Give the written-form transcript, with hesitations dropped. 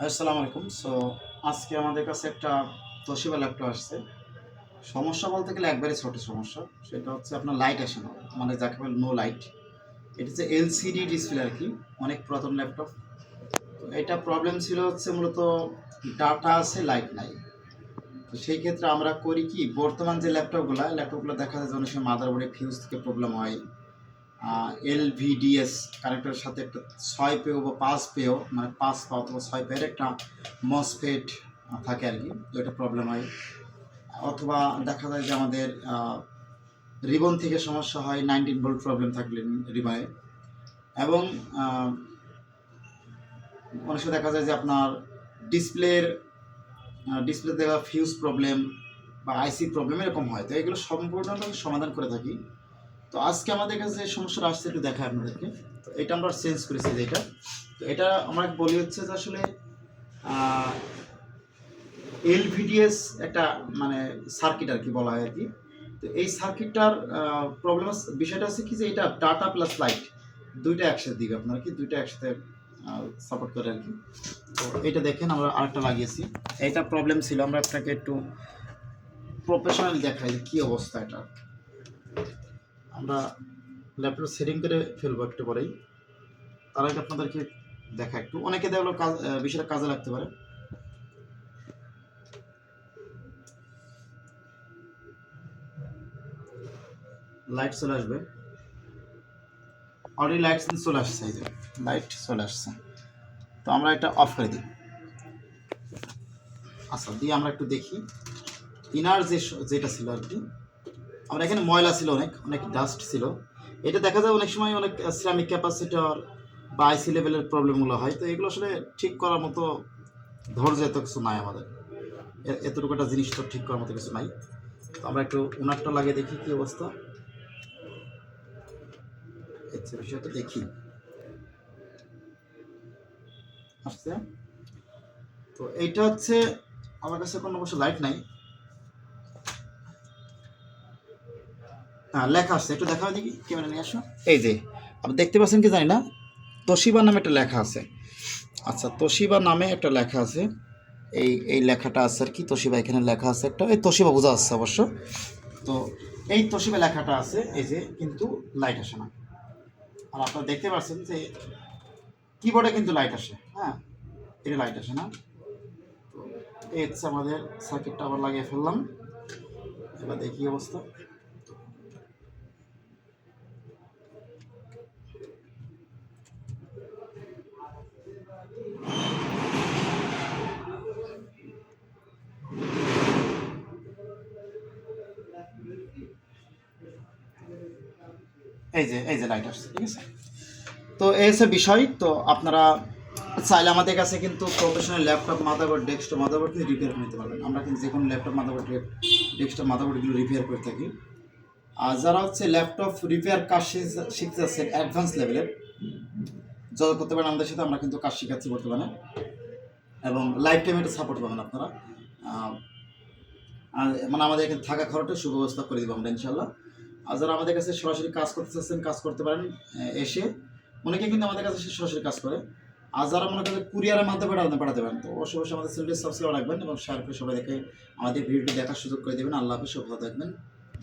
আসসালামু আলাইকুম। আজকে আমাদের কাছে একটা তোশিবা ল্যাপটপ আসছে। সমস্যা বলতে গেলে একবারে ছোট সমস্যা। সেটা হচ্ছে আপনার লাইট আসে না। মানে যাকে বলে নো লাইট। এটা হচ্ছে এলসিডি ডিসপ্লে আরকি। অনেক পুরাতন ল্যাপটপ। তো এটা প্রবলেম ছিল হচ্ছে মূলত ডাটা আছে, লাইট নাই। তো সেই ক্ষেত্রে আমরা করি কি, বর্তমান যে ল্যাপটপগুলো দেখা যায় যে অনেক সময় মাদারবোর্ডে ফিউজ থেকে প্রবলেম হয়। এলভিডিএস কানেক্টরের সাথে একটা 6 পেও বা 5 পেও, মানে 5 পা অথবা 6 পেয়ের একটা মসফেট থাকে আর কি। তো এটা প্রবলেম হয়। অথবা দেখা যায় যে আমাদের রিবন থেকে সমস্যা হয়, 19 ভোল্ট প্রবলেম থাকলে রিবনে। এবং অনেক সময় দেখা যায় যে আপনার ডিসপ্লের ডিসপ্লে দেওয়া ফিউজ প্রবলেম বা আইসি প্রবলেম এরকম হয়। তো এগুলো সম্পূর্ণ সমাধান করে থাকি। তো আজকে আমাদের কাছে যে সমস্যাটা আসছে একটু দেখায় আপনাদেরকে। তো এটা আমরা চেঞ্জ করেছি যে এটা। তো এটা আমরা বলি হচ্ছে যে আসলে এলভিডিএস একটা মানে সার্কিট আর কি বলা হয় আর কি। তো এই সার্কিটটার প্রবলেম বিষয়টা হচ্ছে কি যে এটা ডাটা প্লাস লাইট দুইটা একসাথে দিবে আপনার কি, দুইটা একসাথে সাপোর্ট করে আর কি। তো এটা দেখেন আমরা আরেকটা লাগিয়েছি। এইটা প্রবলেম ছিল, আমরা আপনাকে একটু প্রফেশনালি দেখাই যে কী অবস্থা এটা। আমরা ল্যাপটপ সেটিং করে ফেলবো একটু পরেই। তার আগে আপনাদেরকে দেখা একটু, অনেকে দেখলো কাজ বিষয়টা কাজে লাগতে পারে। লাইট চলে আসবে, অলরেডি লাইট চলে আসছে, এই যে লাইট চলে আসছে। তো আমরা এটা অফ করে দিই। আচ্ছা, দিয়ে আমরা একটু দেখি ইনার যেটা ছিল আর কি। আমরা এখানে ময়লা ছিল, অনেক অনেক ডাস্ট ছিল। এটা দেখা যায় অনেক সময় অনেক সিরামিক ক্যাপাসিটর বা আইসি লেভেলের প্রবলেমগুলো হয়। তো এগুলো আসলে ঠিক করার মতো ধৈর্য এত কিছু নাই আমাদের, এতটুকু একটা জিনিস তো ঠিক করার মতো কিছু নাই। তো আমরা একটু উনারটা লাগিয়ে দেখি কী অবস্থা। আচ্ছা, বিষয়টা দেখি আসছে। তো এইটা হচ্ছে আমার কাছে কোনো অবশ্য লাইট নাই। হ্যাঁ, লেখা আছে, একটু দেখা দেখি, ক্যামেরা নিয়ে আসো। এই যে আপনি দেখতে পাচ্ছেন কি জানি না, তোশিবা নামে একটা লেখা আছে। আচ্ছা, তোশিবা নামে একটা লেখা আছে। এই লেখাটা আছে আর কি, তোশিবা এখানে লেখা আছে একটা, এই তোশিবা বোঝা যাচ্ছে অবশ্য। তো এই তোশিবা লেখাটা আছে এই যে, কিন্তু লাইট আসে না। আর আপনারা দেখতে পাচ্ছেন যে কিবোর্ডে কিন্তু লাইট আসে, হ্যাঁ, এটা লাইট আসে না। তো এই হচ্ছে আমাদের সার্কিটটা, আবার লাগিয়ে ফেললাম। এবার দেখি অবস্থা। এই যে লাইট আসছে, ঠিক আছে। তো এই হচ্ছে বিষয়। তো আপনারা চাইলে আমাদের কাছে কিন্তু professional laptop motherboard, desktop motherboard কিন্তু রিপেয়ার করে নিতে পারবেন। আমরা কিন্তু যে কোনো ল্যাপটপ মাদারবোর্ড, ডেস্কটপ মাদারবোর্ডগুলো রিপেয়ার করে থাকি। আর যারা হচ্ছে ল্যাপটপ রিপেয়ার কাজ শিখতে যাচ্ছেন অ্যাডভান্স লেভেলের, যোগাযোগ করতে পারেন আমাদের সাথে। আমরা কিন্তু কাজ শেখাচ্ছি বর্তমানে, এবং লাইফ টাইম এটা সাপোর্ট পাবেন আপনারা। আর মানে আমাদের এখানে থাকা খাওয়াটা সুব্যবস্থা করে দেবো আমরা ইনশাল্লাহ। আর যারা আমাদের কাছে সরাসরি কাজ করতে চাচ্ছেন, কাজ করতে পারেন এসে। অনেকে কিন্তু আমাদের কাছে এসে সরাসরি কাজ করে। আর যারা মনে করেন কুরিয়ারের মাধ্যমে পাঠাতে পারেন, তো অবশ্যই আমাদের চ্যানেলটি সাবস্ক্রাইব রাখবেন এবং শেয়ার করে সবাই দেখে আমাদের ভিডিওটি দেখার সুযোগ করে দেবেন। আল্লাহ হাফেজ, ভালো থাকবেন।